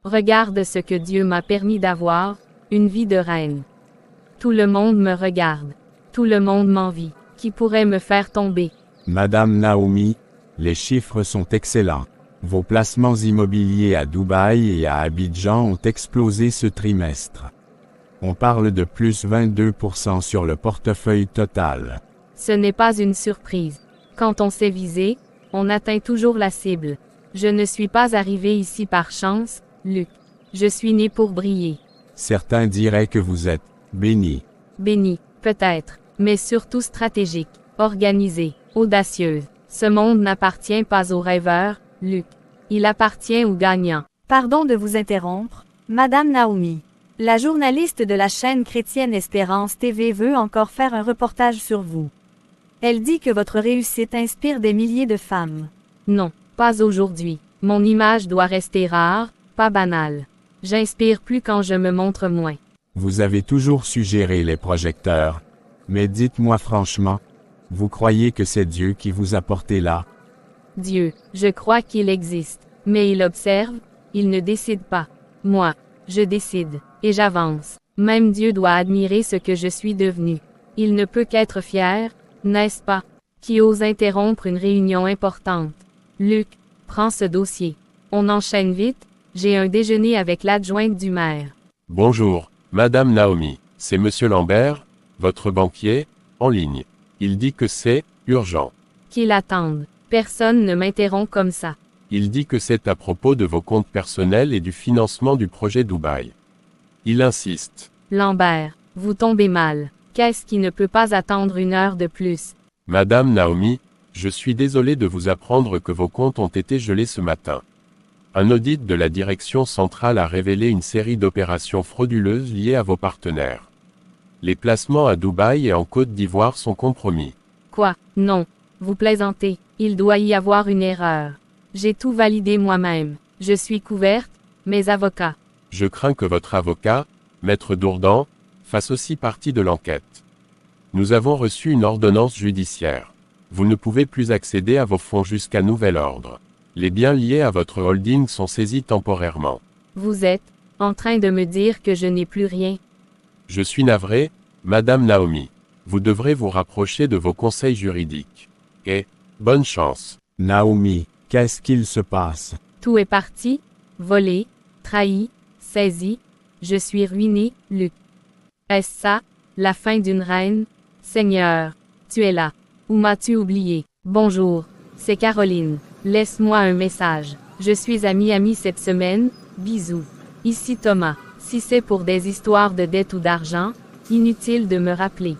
Regarde ce que Dieu m'a permis d'avoir, une vie de reine. Tout le monde me regarde. Tout le monde m'envie. Qui pourrait me faire tomber? Madame Naomi, les chiffres sont excellents. Vos placements immobiliers à Dubaï et à Abidjan ont explosé ce trimestre. On parle de plus 22% sur le portefeuille total. Ce n'est pas une surprise. Quand on sait viser, on atteint toujours la cible. Je ne suis pas arrivé ici par chance, Luc. Je suis né pour briller. Certains diraient que vous êtes béni. Béni, peut-être, mais surtout stratégique, organisée, audacieuse. Ce monde n'appartient pas aux rêveurs, Luc. Il appartient aux gagnants. Pardon de vous interrompre, Madame Naomi. La journaliste de la chaîne chrétienne Espérance TV veut encore faire un reportage sur vous. Elle dit que votre réussite inspire des milliers de femmes. Non, pas aujourd'hui. Mon image doit rester rare, pas banale. J'inspire plus quand je me montre moins. Vous avez toujours suggéré les projecteurs. Mais dites-moi franchement, vous croyez que c'est Dieu qui vous a porté là? Dieu, je crois qu'il existe. Mais il observe, il ne décide pas. Moi, je décide, et j'avance. Même Dieu doit admirer ce que je suis devenu. Il ne peut qu'être fier, n'est-ce pas? Qui ose interrompre une réunion importante? Luc, prends ce dossier. On enchaîne vite, j'ai un déjeuner avec l'adjointe du maire. Bonjour, Madame Naomi, c'est Monsieur Lambert, votre banquier, en ligne. Il dit que c'est urgent. Qu'il attende. Personne ne m'interrompt comme ça. Il dit que c'est à propos de vos comptes personnels et du financement du projet Dubaï. Il insiste. Lambert, vous tombez mal. Qu'est-ce qui ne peut pas attendre une heure de plus? Madame Naomi, je suis désolé de vous apprendre que vos comptes ont été gelés ce matin. Un audit de la direction centrale a révélé une série d'opérations frauduleuses liées à vos partenaires. Les placements à Dubaï et en Côte d'Ivoire sont compromis. Quoi? Non. Vous plaisantez. Il doit y avoir une erreur. J'ai tout validé moi-même. Je suis couverte, mes avocats. Je crains que votre avocat, Maître Dourdan, fasse aussi partie de l'enquête. Nous avons reçu une ordonnance judiciaire. Vous ne pouvez plus accéder à vos fonds jusqu'à nouvel ordre. Les biens liés à votre holding sont saisis temporairement. Vous êtes en train de me dire que je n'ai plus rien. Je suis navré, Madame Naomi. Vous devrez vous rapprocher de vos conseils juridiques. Et, bonne chance. Naomi, qu'est-ce qu'il se passe? Tout est parti, volé, trahi, saisi. Je suis ruiné, Luc. Est-ce ça, la fin d'une reine? Seigneur, tu es là. Ou m'as-tu oublié? Bonjour, c'est Caroline. Laisse-moi un message. Je suis à Miami cette semaine, bisous. Ici Thomas. Si c'est pour des histoires de dette ou d'argent, inutile de me rappeler.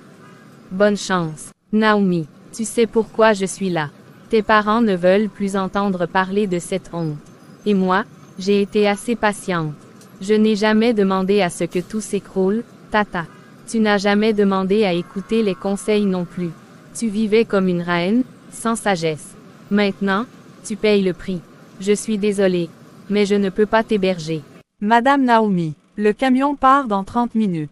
Bonne chance. Naomi, tu sais pourquoi je suis là. Tes parents ne veulent plus entendre parler de cette honte. Et moi, j'ai été assez patiente. Je n'ai jamais demandé à ce que tout s'écroule, tata. Tu n'as jamais demandé à écouter les conseils non plus. Tu vivais comme une reine, sans sagesse. Maintenant, tu payes le prix. Je suis désolée, mais je ne peux pas t'héberger. Madame Naomi, le camion part dans 30 minutes.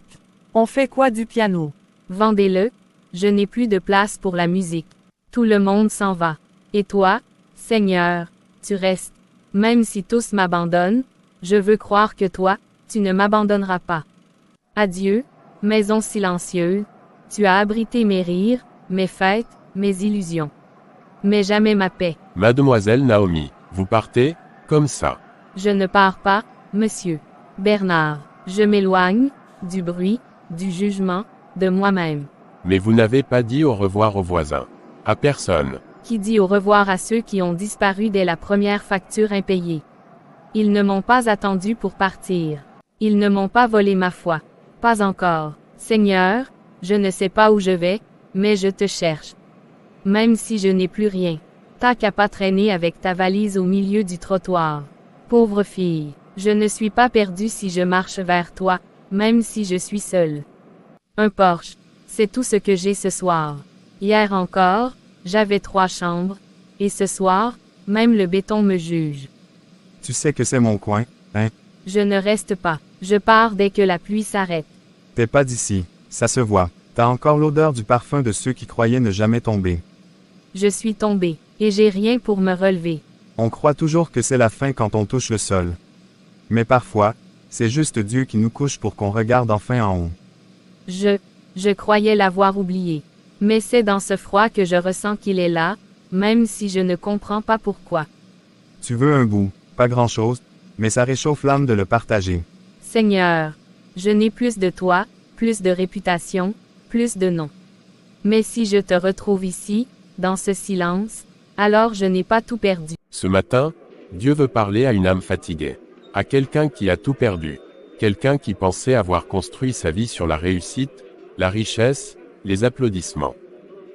On fait quoi du piano? Vendez-le. Je n'ai plus de place pour la musique. Tout le monde s'en va. Et toi, Seigneur, tu restes. Même si tous m'abandonnent, je veux croire que toi, tu ne m'abandonneras pas. Adieu, maison silencieuse. Tu as abrité mes rires, mes fêtes, mes illusions. Mais jamais ma paix. Mademoiselle Naomi, vous partez, comme ça. Je ne pars pas, monsieur. Bernard, je m'éloigne, du bruit, du jugement, de moi-même. Mais vous n'avez pas dit au revoir aux voisins. À personne. Qui dit au revoir à ceux qui ont disparu dès la première facture impayée. Ils ne m'ont pas attendu pour partir. Ils ne m'ont pas volé ma foi. Pas encore. Seigneur, je ne sais pas où je vais, mais je te cherche. Même si je n'ai plus rien. T'as qu'à pas traîner avec ta valise au milieu du trottoir. Pauvre fille, je ne suis pas perdue si je marche vers toi, même si je suis seule. Un Porsche, c'est tout ce que j'ai ce soir. Hier encore, j'avais 3 chambres, et ce soir, même le béton me juge. Tu sais que c'est mon coin, hein? Je ne reste pas. Je pars dès que la pluie s'arrête. T'es pas d'ici, ça se voit. T'as encore l'odeur du parfum de ceux qui croyaient ne jamais tomber. Je suis tombée, et j'ai rien pour me relever. On croit toujours que c'est la fin quand on touche le sol. Mais parfois, c'est juste Dieu qui nous couche pour qu'on regarde enfin en haut. Je croyais l'avoir oublié. Mais c'est dans ce froid que je ressens qu'il est là, même si je ne comprends pas pourquoi. Tu veux un bout, pas grand-chose, mais ça réchauffe l'âme de le partager. Seigneur, je n'ai plus de toi, plus de réputation, plus de nom. Mais si je te retrouve ici, dans ce silence, alors je n'ai pas tout perdu. Ce matin, Dieu veut parler à une âme fatiguée. À quelqu'un qui a tout perdu. Quelqu'un qui pensait avoir construit sa vie sur la réussite, la richesse, les applaudissements.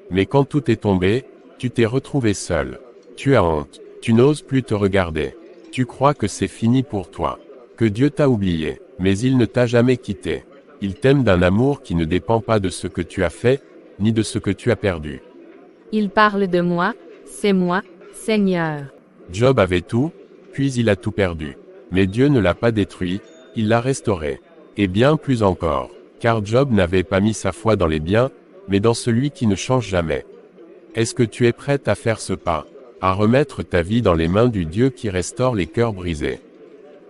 Mais quand tout est tombé, tu t'es retrouvé seul. Tu as honte. Tu n'oses plus te regarder. Tu crois que c'est fini pour toi. Que Dieu t'a oublié. Mais il ne t'a jamais quitté. Il t'aime d'un amour qui ne dépend pas de ce que tu as fait, ni de ce que tu as perdu. Il parle de moi, c'est moi, Seigneur. Job avait tout, puis il a tout perdu. Mais Dieu ne l'a pas détruit, il l'a restauré. Et bien plus encore, car Job n'avait pas mis sa foi dans les biens, mais dans celui qui ne change jamais. Est-ce que tu es prête à faire ce pas, à remettre ta vie dans les mains du Dieu qui restaure les cœurs brisés?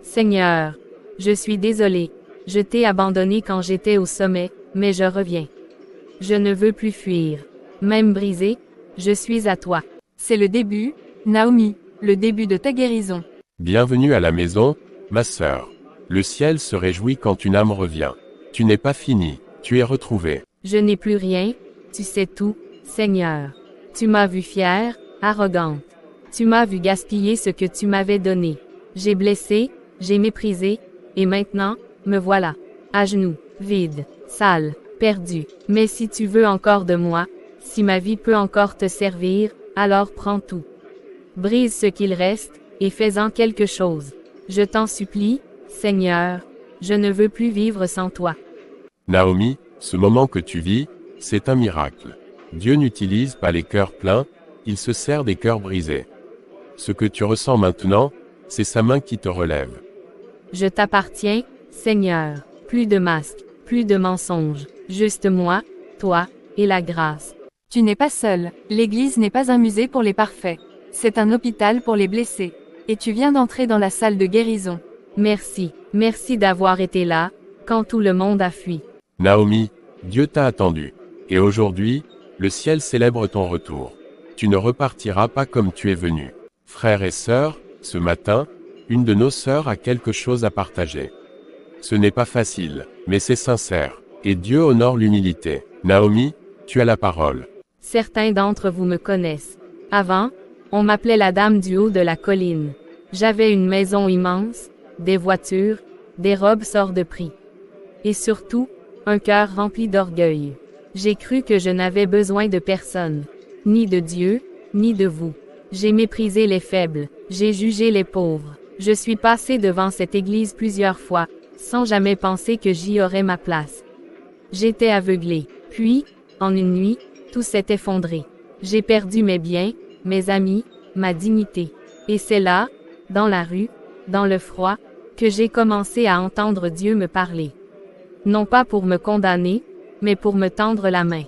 Seigneur, je suis désolé. Je t'ai abandonné quand j'étais au sommet, mais je reviens. Je ne veux plus fuir. Même brisé, je suis à toi. C'est le début, Naomi, le début de ta guérison. Bienvenue à la maison, ma sœur. Le ciel se réjouit quand une âme revient. Tu n'es pas fini, tu es retrouvée. Je n'ai plus rien, tu sais tout, Seigneur. Tu m'as vu fière, arrogante. Tu m'as vu gaspiller ce que tu m'avais donné. J'ai blessé, j'ai méprisé, et maintenant, me voilà. À genoux, vide, sale, perdu. Mais si tu veux encore de moi, si ma vie peut encore te servir, alors prends tout. Brise ce qu'il reste, et fais-en quelque chose. Je t'en supplie, Seigneur, je ne veux plus vivre sans toi. Naomi, ce moment que tu vis, c'est un miracle. Dieu n'utilise pas les cœurs pleins, il se sert des cœurs brisés. Ce que tu ressens maintenant, c'est sa main qui te relève. Je t'appartiens, Seigneur. Plus de masques, plus de mensonges, juste moi, toi, et la grâce. Tu n'es pas seul, l'Église n'est pas un musée pour les parfaits. C'est un hôpital pour les blessés. Et tu viens d'entrer dans la salle de guérison. Merci, merci d'avoir été là, quand tout le monde a fui. Naomi, Dieu t'a attendu. Et aujourd'hui, le ciel célèbre ton retour. Tu ne repartiras pas comme tu es venu. Frères et sœurs, ce matin, une de nos sœurs a quelque chose à partager. Ce n'est pas facile, mais c'est sincère. Et Dieu honore l'humilité. Naomi, tu as la parole. Certains d'entre vous me connaissent. Avant, on m'appelait la dame du haut de la colline. J'avais une maison immense, des voitures, des robes hors de prix. Et surtout, un cœur rempli d'orgueil. J'ai cru que je n'avais besoin de personne. Ni de Dieu, ni de vous. J'ai méprisé les faibles, j'ai jugé les pauvres. Je suis passé devant cette église plusieurs fois, sans jamais penser que j'y aurais ma place. J'étais aveuglé. Puis, en une nuit, tout s'est effondré. J'ai perdu mes biens, mes amis, ma dignité. Et c'est là, dans la rue, dans le froid, que j'ai commencé à entendre Dieu me parler. Non pas pour me condamner, mais pour me tendre la main.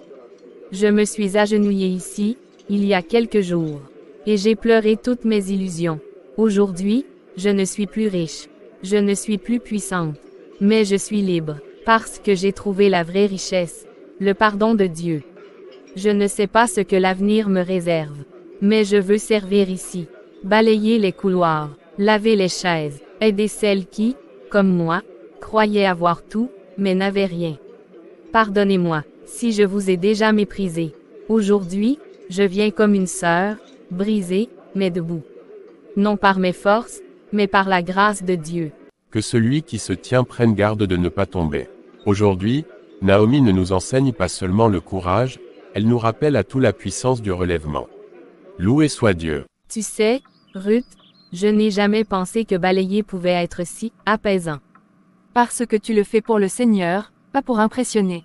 Je me suis agenouillé ici, il y a quelques jours. Et j'ai pleuré toutes mes illusions. Aujourd'hui, je ne suis plus riche. Je ne suis plus puissante. Mais je suis libre, parce que j'ai trouvé la vraie richesse, le pardon de Dieu. Je ne sais pas ce que l'avenir me réserve. Mais je veux servir ici. Balayer les couloirs, laver les chaises, aider celles qui, comme moi, croyaient avoir tout, mais n'avaient rien. Pardonnez-moi, si je vous ai déjà méprisé. Aujourd'hui, je viens comme une sœur, brisée, mais debout. Non par mes forces, mais par la grâce de Dieu. Que celui qui se tient prenne garde de ne pas tomber. Aujourd'hui, Naomi ne nous enseigne pas seulement le courage, elle nous rappelle à tout la puissance du relèvement. Loué soit Dieu. Tu sais, Ruth, je n'ai jamais pensé que balayer pouvait être si apaisant. Parce que tu le fais pour le Seigneur, pas pour impressionner.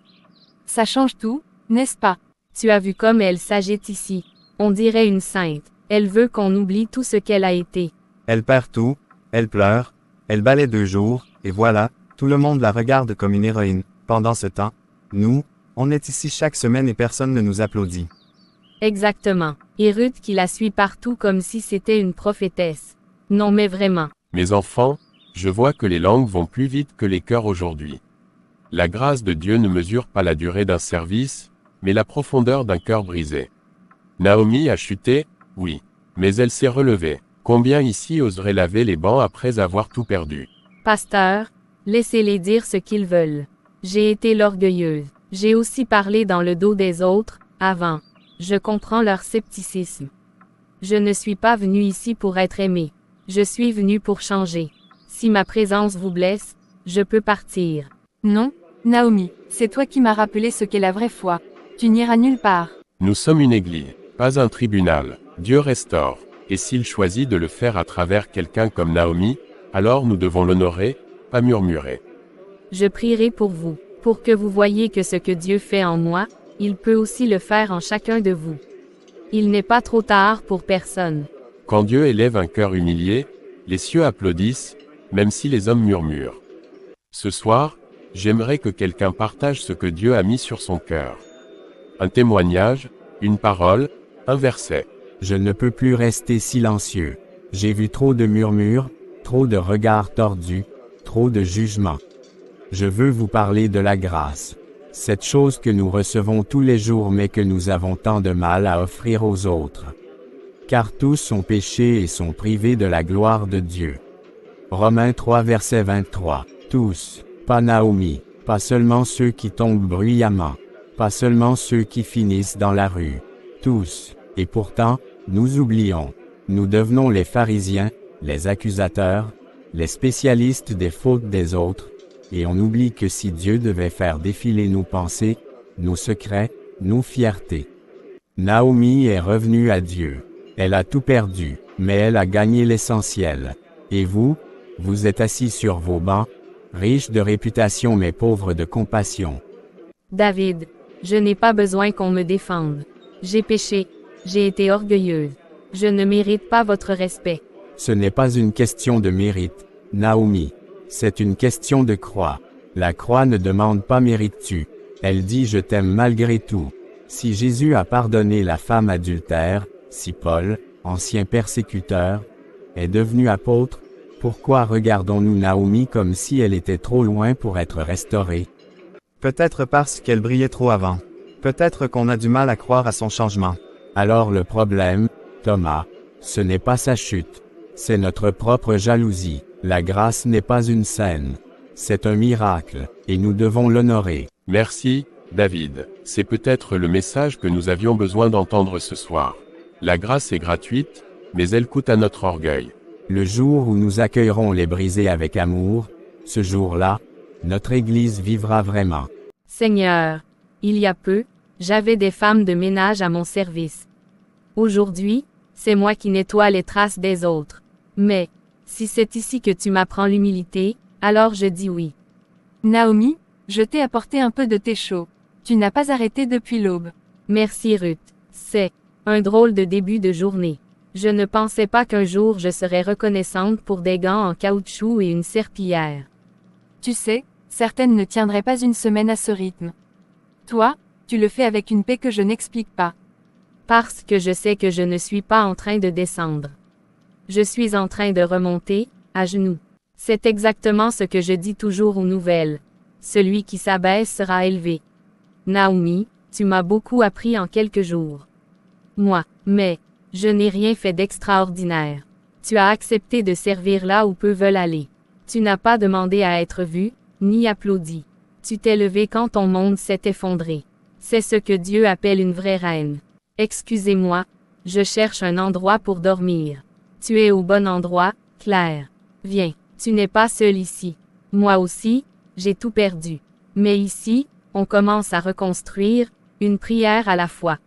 Ça change tout, n'est-ce pas? Tu as vu comme elle s'agite ici. On dirait une sainte. Elle veut qu'on oublie tout ce qu'elle a été. Elle perd tout, elle pleure, elle balaie 2 jours, et voilà, tout le monde la regarde comme une héroïne. Pendant ce temps, nous, on est ici chaque semaine et personne ne nous applaudit. Exactement. Et Ruth qui la suit partout comme si c'était une prophétesse. Non mais vraiment. Mes enfants, Je vois que les langues vont plus vite que les cœurs aujourd'hui. La grâce de Dieu ne mesure pas la durée d'un service, mais la profondeur d'un cœur brisé. Naomi a chuté, oui. Mais elle s'est relevée. Combien ici oseraient laver les bancs après avoir tout perdu? Pasteur, laissez-les dire ce qu'ils veulent. J'ai été l'orgueilleuse. J'ai aussi parlé dans le dos des autres, avant. Je comprends leur scepticisme. Je ne suis pas venu ici pour être aimé. Je suis venu pour changer. Si ma présence vous blesse, je peux partir. Non, Naomi, c'est toi qui m'as rappelé ce qu'est la vraie foi. Tu n'iras nulle part. Nous sommes une église, pas un tribunal. Dieu restaure. Et s'il choisit de le faire à travers quelqu'un comme Naomi, alors nous devons l'honorer, pas murmurer. Je prierai pour vous, pour que vous voyiez que ce que Dieu fait en moi, il peut aussi le faire en chacun de vous. Il n'est pas trop tard pour personne. Quand Dieu élève un cœur humilié, les cieux applaudissent, même si les hommes murmurent. Ce soir, j'aimerais que quelqu'un partage ce que Dieu a mis sur son cœur. Un témoignage, une parole, un verset. Je ne peux plus rester silencieux. J'ai vu trop de murmures, trop de regards tordus, trop de jugements. Je veux vous parler de la grâce. Cette chose que nous recevons tous les jours mais que nous avons tant de mal à offrir aux autres. Car tous sont péchés et sont privés de la gloire de Dieu. Romains 3 verset 23. Tous, pas Naomi, pas seulement ceux qui tombent bruyamment, pas seulement ceux qui finissent dans la rue. Tous, et pourtant, nous oublions. Nous devenons les pharisiens, les accusateurs, les spécialistes des fautes des autres, et on oublie que si Dieu devait faire défiler nos pensées, nos secrets, nos fiertés. Naomi est revenue à Dieu. Elle a tout perdu, mais elle a gagné l'essentiel. Et vous, vous êtes assis sur vos bancs, riches de réputation mais pauvres de compassion. David, je n'ai pas besoin qu'on me défende. J'ai péché, j'ai été orgueilleuse. Je ne mérite pas votre respect. Ce n'est pas une question de mérite, Naomi. C'est une question de croix. La croix ne demande pas mérites-tu. Elle dit je t'aime malgré tout. Si Jésus a pardonné la femme adultère, si Paul, ancien persécuteur, est devenu apôtre, pourquoi regardons-nous Naomi comme si elle était trop loin pour être restaurée? Peut-être parce qu'elle brillait trop avant. Peut-être qu'on a du mal à croire à son changement. Alors le problème, Thomas, ce n'est pas sa chute. C'est notre propre jalousie. La grâce n'est pas une scène. C'est un miracle, et nous devons l'honorer. Merci, David. C'est peut-être le message que nous avions besoin d'entendre ce soir. La grâce est gratuite, mais elle coûte à notre orgueil. Le jour où nous accueillerons les brisés avec amour, ce jour-là, notre Église vivra vraiment. Seigneur, il y a peu, j'avais des femmes de ménage à mon service. Aujourd'hui, c'est moi qui nettoie les traces des autres. Mais, si c'est ici que tu m'apprends l'humilité, alors je dis oui. Naomi, je t'ai apporté un peu de thé chaud. Tu n'as pas arrêté depuis l'aube. Merci Ruth. C'est un drôle de début de journée. Je ne pensais pas qu'un jour je serais reconnaissante pour des gants en caoutchouc et une serpillière. Tu sais, certaines ne tiendraient pas une semaine à ce rythme. Toi, tu le fais avec une paix que je n'explique pas. Parce que je sais que je ne suis pas en train de descendre. Je suis en train de remonter, à genoux. C'est exactement ce que je dis toujours aux nouvelles. Celui qui s'abaisse sera élevé. Naomi, tu m'as beaucoup appris en quelques jours. Moi, mais, je n'ai rien fait d'extraordinaire. Tu as accepté de servir là où peu veulent aller. Tu n'as pas demandé à être vu, ni applaudi. Tu t'es levé quand ton monde s'est effondré. C'est ce que Dieu appelle une vraie reine. Excusez-moi, je cherche un endroit pour dormir. Tu es au bon endroit, Claire. Viens, tu n'es pas seule ici. Moi aussi, j'ai tout perdu. Mais ici, on commence à reconstruire, une prière à la fois.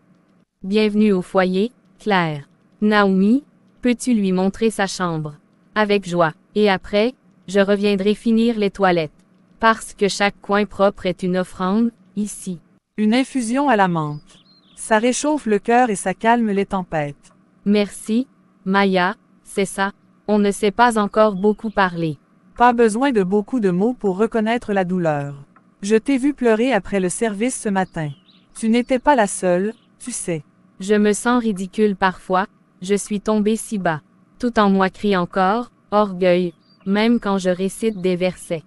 Bienvenue au foyer, Claire. Naomi, peux-tu lui montrer sa chambre? Avec joie. Et après, je reviendrai finir les toilettes. Parce que chaque coin propre est une offrande, ici. Une infusion à la menthe. Ça réchauffe le cœur et ça calme les tempêtes. Merci, Maya, c'est ça. On ne sait pas encore beaucoup parler. Pas besoin de beaucoup de mots pour reconnaître la douleur. Je t'ai vu pleurer après le service ce matin. Tu n'étais pas la seule, tu sais. Je me sens ridicule parfois, je suis tombée si bas. Tout en moi crie encore, orgueil, même quand je récite des versets.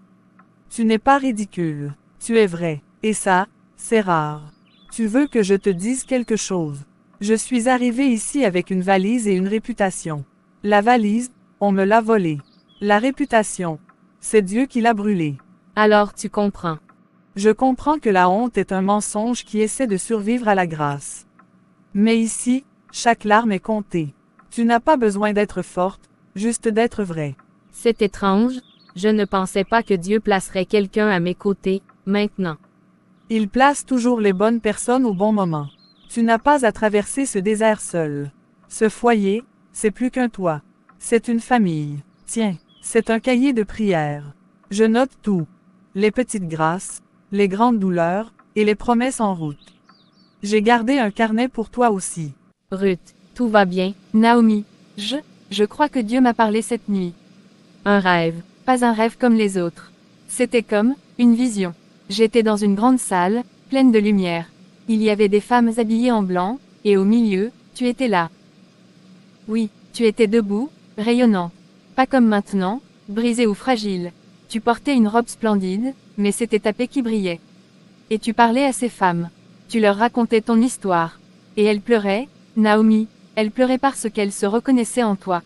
Tu n'es pas ridicule. Tu es vrai. Et ça, c'est rare. Tu veux que je te dise quelque chose. Je suis arrivé ici avec une valise et une réputation. La valise, on me l'a volée. La réputation, c'est Dieu qui l'a brûlée. Alors tu comprends. Je comprends que la honte est un mensonge qui essaie de survivre à la grâce. Mais ici, chaque larme est comptée. Tu n'as pas besoin d'être forte, juste d'être vraie. C'est étrange, je ne pensais pas que Dieu placerait quelqu'un à mes côtés, maintenant. Il place toujours les bonnes personnes au bon moment. Tu n'as pas à traverser ce désert seul. Ce foyer, c'est plus qu'un toit. C'est une famille. Tiens, c'est un cahier de prières. Je note tout. Les petites grâces, les grandes douleurs, et les promesses en route. J'ai gardé un carnet pour toi aussi. Ruth, tout va bien? Naomi, je crois que Dieu m'a parlé cette nuit. Un rêve. Pas un rêve comme les autres. C'était comme une vision. J'étais dans une grande salle, pleine de lumière. Il y avait des femmes habillées en blanc, et au milieu, tu étais là. Oui, tu étais debout, rayonnant. Pas comme maintenant, brisé ou fragile. Tu portais une robe splendide, mais c'était ta paix qui brillait. Et tu parlais à ces femmes. Tu leur racontais ton histoire. Et elles pleuraient, Naomi, elles pleuraient parce qu'elles se reconnaissaient en toi.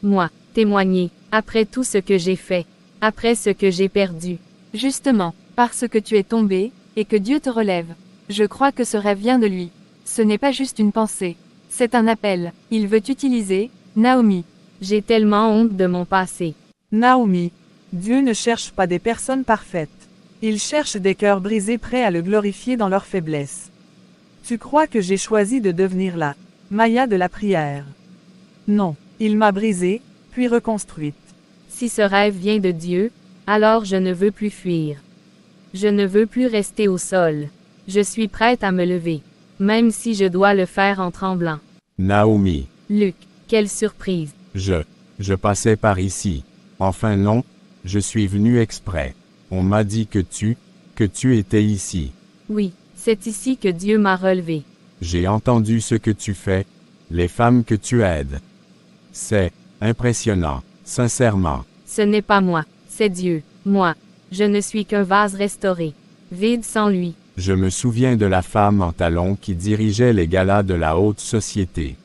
Moi, témoigner, après tout ce que j'ai fait, après ce que j'ai perdu. Justement, parce que tu es tombé, et que Dieu te relève. Je crois que ce rêve vient de lui. Ce n'est pas juste une pensée. C'est un appel. Il veut t'utiliser, Naomi. J'ai tellement honte de mon passé. Naomi, Dieu ne cherche pas des personnes parfaites. Il cherche des cœurs brisés prêts à le glorifier dans leur faiblesse. Tu crois que j'ai choisi de devenir la Maya de la prière? Non, il m'a brisée, puis reconstruite. Si ce rêve vient de Dieu, alors je ne veux plus fuir. Je ne veux plus rester au sol. Je suis prête à me lever, même si je dois le faire en tremblant. Naomi. Luc, quelle surprise. Je passais par ici. Enfin non, je suis venu exprès. On m'a dit que tu étais ici. Oui, c'est ici que Dieu m'a relevé. J'ai entendu ce que tu fais, les femmes que tu aides. C'est impressionnant, sincèrement. Ce n'est pas moi, c'est Dieu. Moi, je ne suis qu'un vase restauré, vide sans lui. Je me souviens de la femme en talons qui dirigeait les galas de la haute société.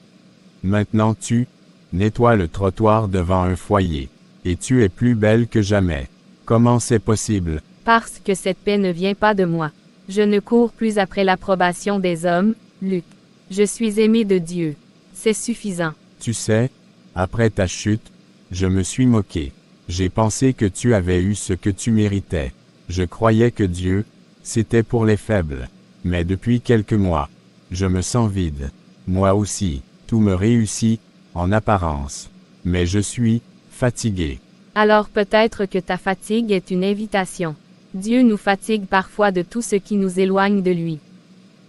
Maintenant tu nettoies le trottoir devant un foyer, et tu es plus belle que jamais. Comment c'est possible? Parce que cette paix ne vient pas de moi. Je ne cours plus après l'approbation des hommes, Luc. Je suis aimé de Dieu. C'est suffisant. Tu sais, après ta chute, je me suis moqué. J'ai pensé que tu avais eu ce que tu méritais. Je croyais que Dieu, c'était pour les faibles. Mais depuis quelques mois, je me sens vide. Moi aussi, tout me réussit, en apparence. Mais je suis fatigué. Alors peut-être que ta fatigue est une invitation. Dieu nous fatigue parfois de tout ce qui nous éloigne de lui.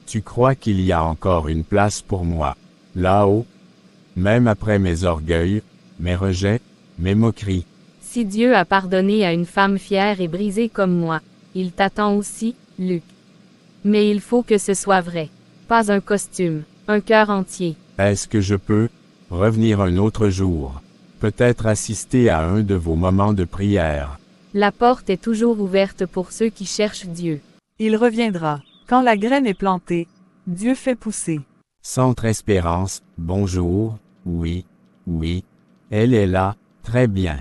Tu crois qu'il y a encore une place pour moi, là-haut? Même après mes orgueils, mes rejets, mes moqueries. Si Dieu a pardonné à une femme fière et brisée comme moi, il t'attend aussi, Luc. Mais il faut que ce soit vrai. Pas un costume, un cœur entier. Est-ce que je peux revenir un autre jour? Peut-être assister à un de vos moments de prière. La porte est toujours ouverte pour ceux qui cherchent Dieu. Il reviendra. Quand la graine est plantée, Dieu fait pousser. Centre Espérance, bonjour, oui, elle est là, très bien.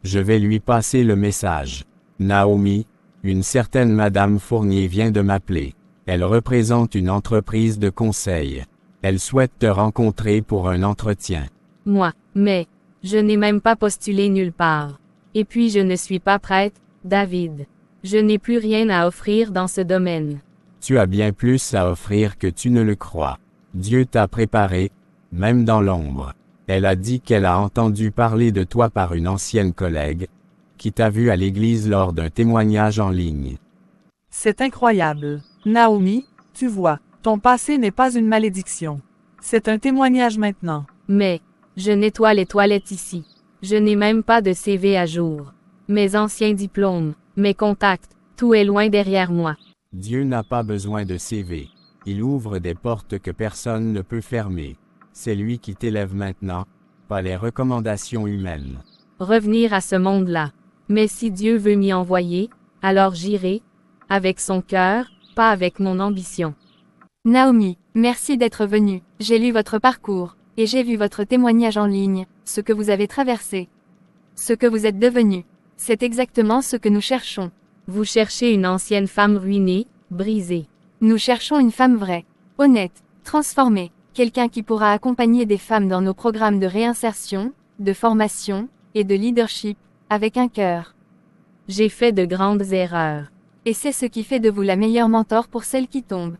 Je vais lui passer le message. Naomi, une certaine Madame Fournier vient de m'appeler. Elle représente une entreprise de conseil. Elle souhaite te rencontrer pour un entretien. Moi, mais, je n'ai même pas postulé nulle part. Et puis je ne suis pas prête, David. Je n'ai plus rien à offrir dans ce domaine. Tu as bien plus à offrir que tu ne le crois. Dieu t'a préparé, même dans l'ombre. Elle a dit qu'elle a entendu parler de toi par une ancienne collègue, qui t'a vu à l'église lors d'un témoignage en ligne. C'est incroyable. Naomi, tu vois, ton passé n'est pas une malédiction. C'est un témoignage maintenant. Mais, je nettoie les toilettes ici. Je n'ai même pas de CV à jour. Mes anciens diplômes, mes contacts, tout est loin derrière moi. Dieu n'a pas besoin de CV. Il ouvre des portes que personne ne peut fermer. C'est lui qui t'élève maintenant, pas les recommandations humaines. revenir à ce monde-là. Mais si Dieu veut m'y envoyer, alors j'irai, avec son cœur, pas avec mon ambition. Naomi, merci d'être venue. J'ai lu votre parcours, et j'ai vu votre témoignage en ligne, ce que vous avez traversé. Ce que vous êtes devenu. C'est exactement ce que nous cherchons. Vous cherchez une ancienne femme ruinée, brisée. Nous cherchons une femme vraie, honnête, transformée, quelqu'un qui pourra accompagner des femmes dans nos programmes de réinsertion, de formation, et de leadership, avec un cœur. J'ai fait de grandes erreurs. Et c'est ce qui fait de vous la meilleure mentor pour celles qui tombent.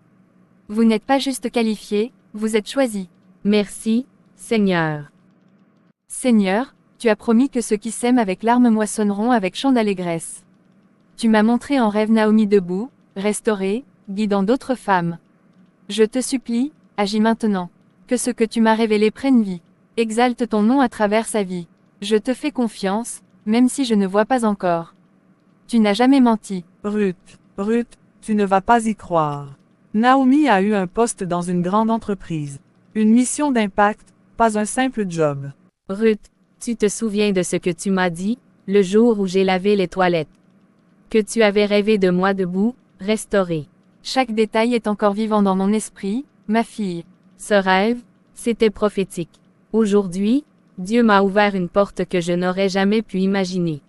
Vous n'êtes pas juste qualifié, vous êtes choisi. Merci, Seigneur. Seigneur, tu as promis que ceux qui sèment avec larmes moissonneront avec chant d'allégresse. Tu m'as montré en rêve Naomi debout, restaurée, guidant d'autres femmes. Je te supplie, agis maintenant. Que ce que tu m'as révélé prenne vie. Exalte ton nom à travers sa vie. Je te fais confiance, même si je ne vois pas encore. Tu n'as jamais menti. Ruth, tu ne vas pas y croire. Naomi a eu un poste dans une grande entreprise. Une mission d'impact, pas un simple job. Ruth, tu te souviens de ce que tu m'as dit, le jour où j'ai lavé les toilettes. Que tu avais rêvé de moi debout, restauré. Chaque détail est encore vivant dans mon esprit, ma fille. Ce rêve, c'était prophétique. Aujourd'hui, Dieu m'a ouvert une porte que je n'aurais jamais pu imaginer.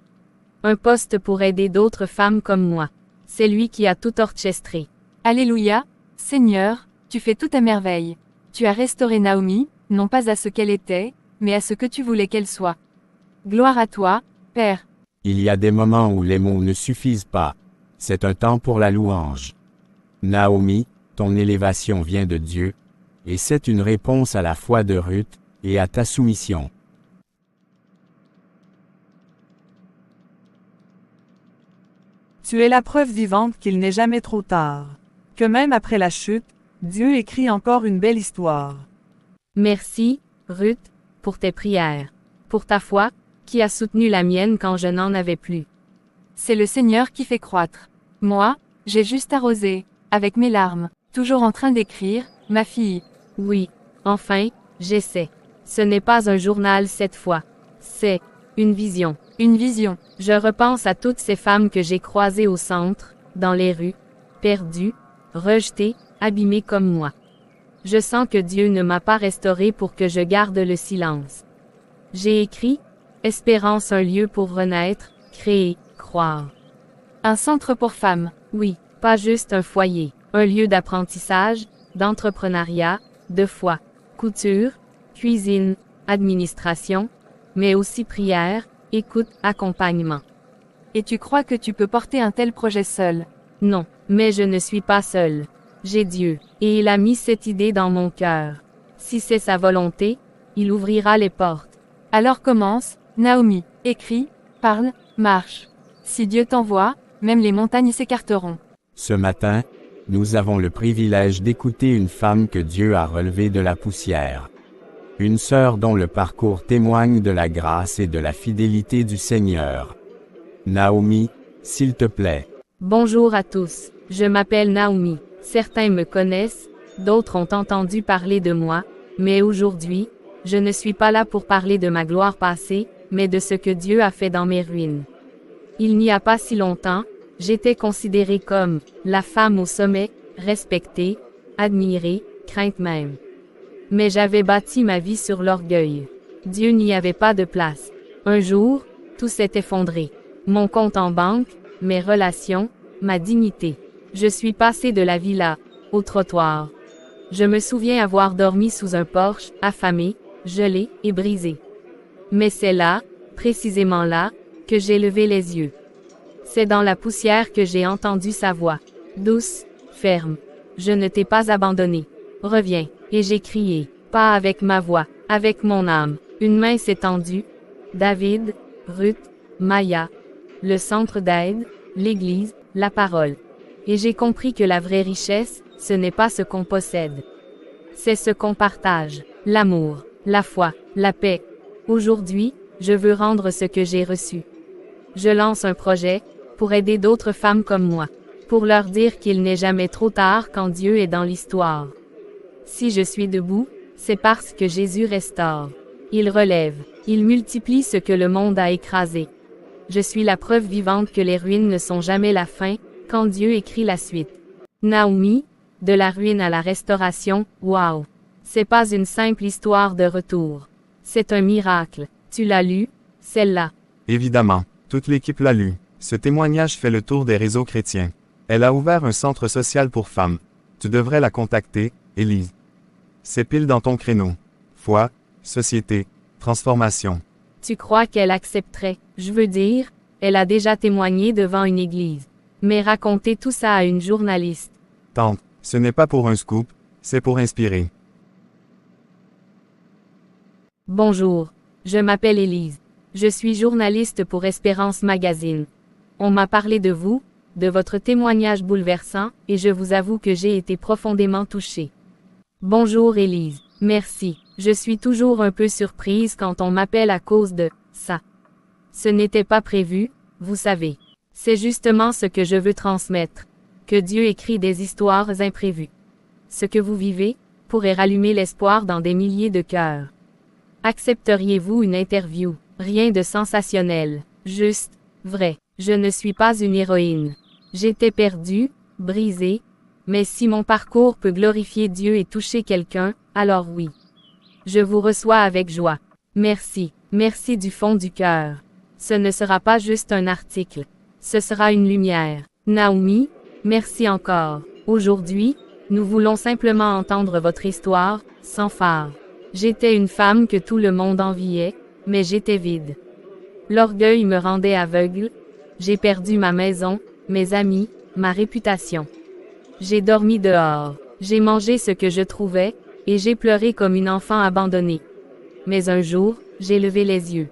Un poste pour aider d'autres femmes comme moi. C'est lui qui a tout orchestré. Alléluia, Seigneur, tu fais tout à merveille. Tu as restauré Naomi, non pas à ce qu'elle était, mais à ce que tu voulais qu'elle soit. Gloire à toi, Père. Il y a des moments où les mots ne suffisent pas. C'est un temps pour la louange. Naomi, ton élévation vient de Dieu, et c'est une réponse à la foi de Ruth, et à ta soumission. Tu es la preuve vivante qu'il n'est jamais trop tard. Que même après la chute, Dieu écrit encore une belle histoire. Merci, Ruth, pour tes prières. Pour ta foi, qui a soutenu la mienne quand je n'en avais plus. C'est le Seigneur qui fait croître. Moi, j'ai juste arrosé, avec mes larmes, toujours en train d'écrire, ma fille. Oui, enfin, j'essaie. Ce n'est pas un journal cette fois. C'est une vision. Une vision. Je repense à toutes ces femmes que j'ai croisées au centre, dans les rues, perdues, rejetées, abîmées comme moi. Je sens que Dieu ne m'a pas restaurée pour que je garde le silence. J'ai écrit, Espérance, un lieu pour renaître, créer, croire. Un centre pour femmes. Oui, pas juste un foyer, un lieu d'apprentissage, d'entrepreneuriat, de foi, couture, cuisine, administration, mais aussi prière, écoute, accompagnement. Et tu crois que tu peux porter un tel projet seul? Non, mais je ne suis pas seule. J'ai Dieu, et il a mis cette idée dans mon cœur. Si c'est sa volonté, il ouvrira les portes. Alors commence, Naomi, écris, parle, marche. Si Dieu t'envoie, même les montagnes s'écarteront. Ce matin, nous avons le privilège d'écouter une femme que Dieu a relevée de la poussière. Une sœur dont le parcours témoigne de la grâce et de la fidélité du Seigneur. Naomi, s'il te plaît. Bonjour à tous, je m'appelle Naomi. Certains me connaissent, d'autres ont entendu parler de moi, mais aujourd'hui, je ne suis pas là pour parler de ma gloire passée, mais de ce que Dieu a fait dans mes ruines. Il n'y a pas si longtemps, j'étais considérée comme la femme au sommet, respectée, admirée, crainte même. Mais j'avais bâti ma vie sur l'orgueil. Dieu n'y avait pas de place. Un jour, tout s'est effondré. Mon compte en banque, mes relations, ma dignité. Je suis passée de la villa au trottoir. Je me souviens avoir dormi sous un porche, affamé, gelé et brisé. Mais c'est là, précisément là, que j'ai levé les yeux. C'est dans la poussière que j'ai entendu sa voix. Douce, ferme. Je ne t'ai pas abandonné. Reviens. Et j'ai crié, pas avec ma voix, avec mon âme. Une main s'est tendue. David, Ruth, Maya. Le centre d'aide, l'église, la parole. Et j'ai compris que la vraie richesse, ce n'est pas ce qu'on possède. C'est ce qu'on partage. L'amour, la foi, la paix. Aujourd'hui, je veux rendre ce que j'ai reçu. Je lance un projet, pour aider d'autres femmes comme moi. Pour leur dire qu'il n'est jamais trop tard quand Dieu est dans l'histoire. Si je suis debout, c'est parce que Jésus restaure. Il relève. Il multiplie ce que le monde a écrasé. Je suis la preuve vivante que les ruines ne sont jamais la fin, quand Dieu écrit la suite. Naomi, de la ruine à la restauration, waouh! C'est pas une simple histoire de retour. C'est un miracle. Tu l'as lu, celle-là? Évidemment, toute l'équipe l'a lu. Ce témoignage fait le tour des réseaux chrétiens. Elle a ouvert un centre social pour femmes. Tu devrais la contacter, Élise. C'est pile dans ton créneau. Foi, société, transformation. Tu crois qu'elle accepterait? Je veux dire, elle a déjà témoigné devant une église. Mais raconter tout ça à une journaliste. Tante, ce n'est pas pour un scoop, c'est pour inspirer. Bonjour, je m'appelle Élise. Je suis journaliste pour Espérance Magazine. On m'a parlé de vous, de votre témoignage bouleversant, et je vous avoue que j'ai été profondément touchée. Bonjour Élise, merci. Je suis toujours un peu surprise quand on m'appelle à cause de ça. Ce n'était pas prévu, vous savez. C'est justement ce que je veux transmettre. Que Dieu écrit des histoires imprévues. Ce que vous vivez pourrait rallumer l'espoir dans des milliers de cœurs. Accepteriez-vous une interview? Rien de sensationnel, juste, vrai. Je ne suis pas une héroïne. J'étais perdue, brisée, mais si mon parcours peut glorifier Dieu et toucher quelqu'un, alors oui. Je vous reçois avec joie. Merci, merci du fond du cœur. Ce ne sera pas juste un article. Ce sera une lumière. Naomi, merci encore. Aujourd'hui, nous voulons simplement entendre votre histoire, sans phare. J'étais une femme que tout le monde enviait, mais j'étais vide. L'orgueil me rendait aveugle. J'ai perdu ma maison, mes amis, ma réputation. J'ai dormi dehors. J'ai mangé ce que je trouvais, et j'ai pleuré comme une enfant abandonnée. Mais un jour, j'ai levé les yeux.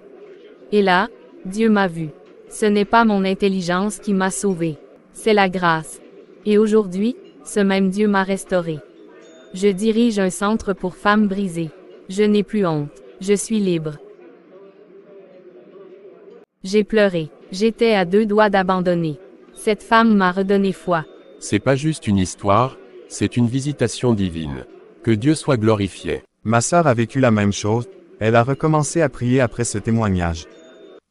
Et là, Dieu m'a vu. Ce n'est pas mon intelligence qui m'a sauvée. C'est la grâce. Et aujourd'hui, ce même Dieu m'a restaurée. Je dirige un centre pour femmes brisées. Je n'ai plus honte. Je suis libre. J'ai pleuré. J'étais à 2 doigts d'abandonner. Cette femme m'a redonné foi. C'est pas juste une histoire, c'est une visitation divine. Que Dieu soit glorifié. Ma sœur a vécu la même chose, elle a recommencé à prier après ce témoignage.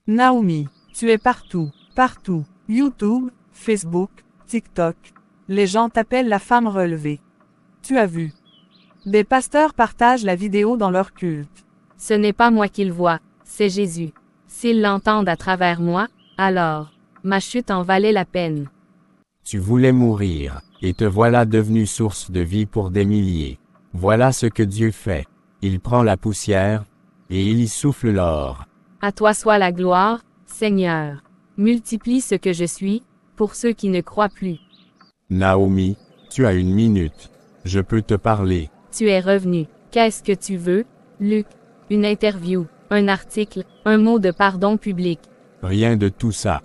Naomi, tu es partout, partout. YouTube, Facebook, TikTok. Les gens t'appellent la femme relevée. Tu as vu. Des pasteurs partagent la vidéo dans leur culte. Ce n'est pas moi qu'ils voient, c'est Jésus. S'ils l'entendent à travers moi, alors, ma chute en valait la peine. Tu voulais mourir, et te voilà devenu source de vie pour des milliers. Voilà ce que Dieu fait. Il prend la poussière, et il y souffle l'or. À toi soit la gloire, Seigneur. Multiplie ce que je suis, pour ceux qui ne croient plus. Naomi, tu as 1 minute. Je peux te parler. Tu es revenu. Qu'est-ce que tu veux, Luc? Une interview, un article, un mot de pardon public. Rien de tout ça.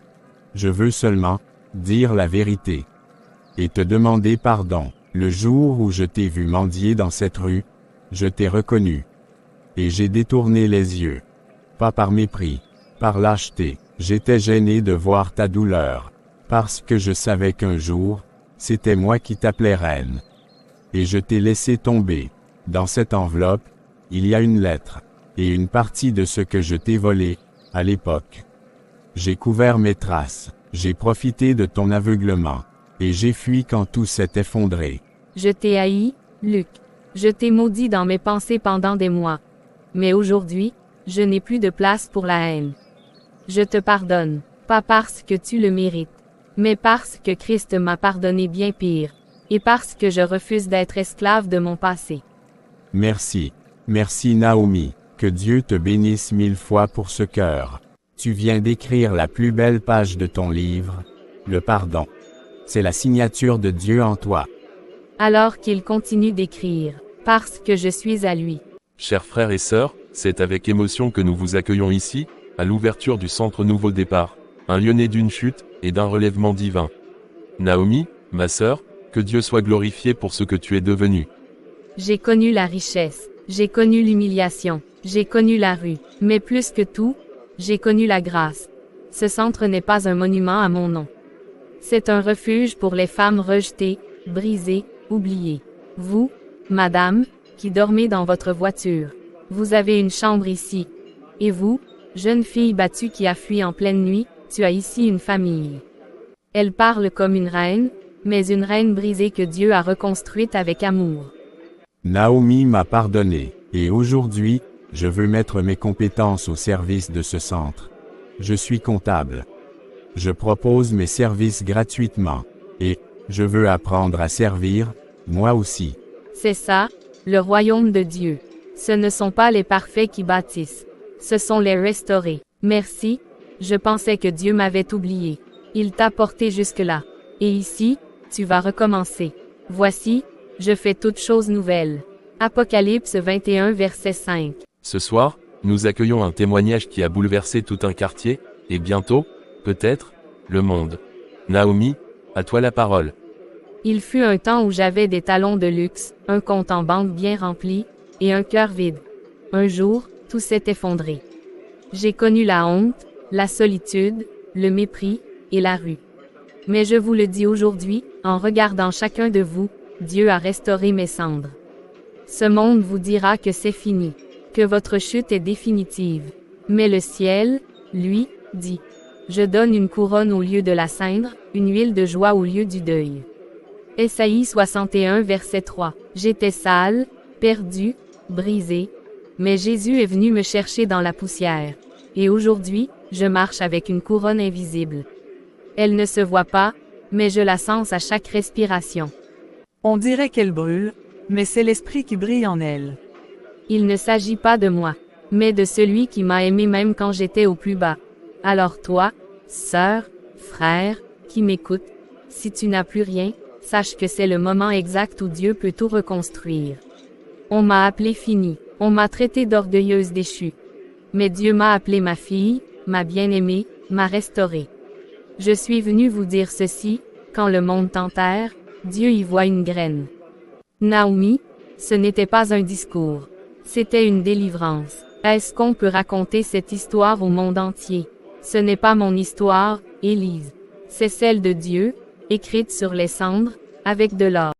Je veux seulement dire la vérité. Et te demander pardon. Le jour où je t'ai vu mendier dans cette rue, je t'ai reconnu. Et j'ai détourné les yeux. Pas par mépris, par lâcheté. J'étais gêné de voir ta douleur. Parce que je savais qu'un jour, c'était moi qui t'appelais reine. Et je t'ai laissé tomber. Dans cette enveloppe, il y a une lettre. Et une partie de ce que je t'ai volé, à l'époque. J'ai couvert mes traces. J'ai profité de ton aveuglement. Et j'ai fui quand tout s'est effondré. Je t'ai haï, Luc. Je t'ai maudit dans mes pensées pendant des mois. Mais aujourd'hui, je n'ai plus de place pour la haine. Je te pardonne, pas parce que tu le mérites, mais parce que Christ m'a pardonné bien pire, et parce que je refuse d'être esclave de mon passé. Merci. Merci Naomi. Que Dieu te bénisse 1000 fois pour ce cœur. Tu viens d'écrire la plus belle page de ton livre, le pardon. C'est la signature de Dieu en toi. Alors qu'il continue d'écrire, parce que je suis à lui. Chers frères et sœurs, c'est avec émotion que nous vous accueillons ici, à l'ouverture du Centre Nouveau Départ, un lieu né d'une chute et d'un relèvement divin. Naomi, ma sœur, que Dieu soit glorifié pour ce que tu es devenue. J'ai connu la richesse, j'ai connu l'humiliation, j'ai connu la rue, mais plus que tout, j'ai connu la grâce. Ce centre n'est pas un monument à mon nom. C'est un refuge pour les femmes rejetées, brisées, oubliées. Vous, madame, qui dormez dans votre voiture, vous avez une chambre ici. Et vous, jeune fille battue qui a fui en pleine nuit, tu as ici une famille. Elle parle comme une reine, mais une reine brisée que Dieu a reconstruite avec amour. Naomi m'a pardonné, et aujourd'hui, je veux mettre mes compétences au service de ce centre. Je suis comptable. Je propose mes services gratuitement. Et, je veux apprendre à servir, moi aussi. C'est ça, le royaume de Dieu. Ce ne sont pas les parfaits qui bâtissent. Ce sont les restaurés. Merci, je pensais que Dieu m'avait oublié. Il t'a porté jusque-là. Et ici, tu vas recommencer. Voici, je fais toutes choses nouvelles. Apocalypse 21 verset 5. Ce soir, nous accueillons un témoignage qui a bouleversé tout un quartier, et bientôt, peut-être, le monde. Naomi, à toi la parole. Il fut un temps où j'avais des talons de luxe, un compte en banque bien rempli, et un cœur vide. Un jour, tout s'est effondré. J'ai connu la honte, la solitude, le mépris, et la rue. Mais je vous le dis aujourd'hui, en regardant chacun de vous, Dieu a restauré mes cendres. Ce monde vous dira que c'est fini, que votre chute est définitive. Mais le ciel, lui, dit: je donne une couronne au lieu de la cendre, une huile de joie au lieu du deuil. Ésaïe 61 verset 3. J'étais sale, perdu, brisé, mais Jésus est venu me chercher dans la poussière. Et aujourd'hui, je marche avec une couronne invisible. Elle ne se voit pas, mais je la sens à chaque respiration. On dirait qu'elle brûle, mais c'est l'esprit qui brille en elle. Il ne s'agit pas de moi, mais de celui qui m'a aimé même quand j'étais au plus bas. Alors toi, sœur, frère, qui m'écoute, si tu n'as plus rien, sache que c'est le moment exact où Dieu peut tout reconstruire. On m'a appelée finie, on m'a traitée d'orgueilleuse déchue. Mais Dieu m'a appelée ma fille, m'a bien-aimée, m'a restaurée. Je suis venu vous dire ceci, quand le monde t'enterre, Dieu y voit une graine. Naomi, ce n'était pas un discours. C'était une délivrance. Est-ce qu'on peut raconter cette histoire au monde entier? Ce n'est pas mon histoire, Élise. C'est celle de Dieu, écrite sur les cendres, avec de l'or.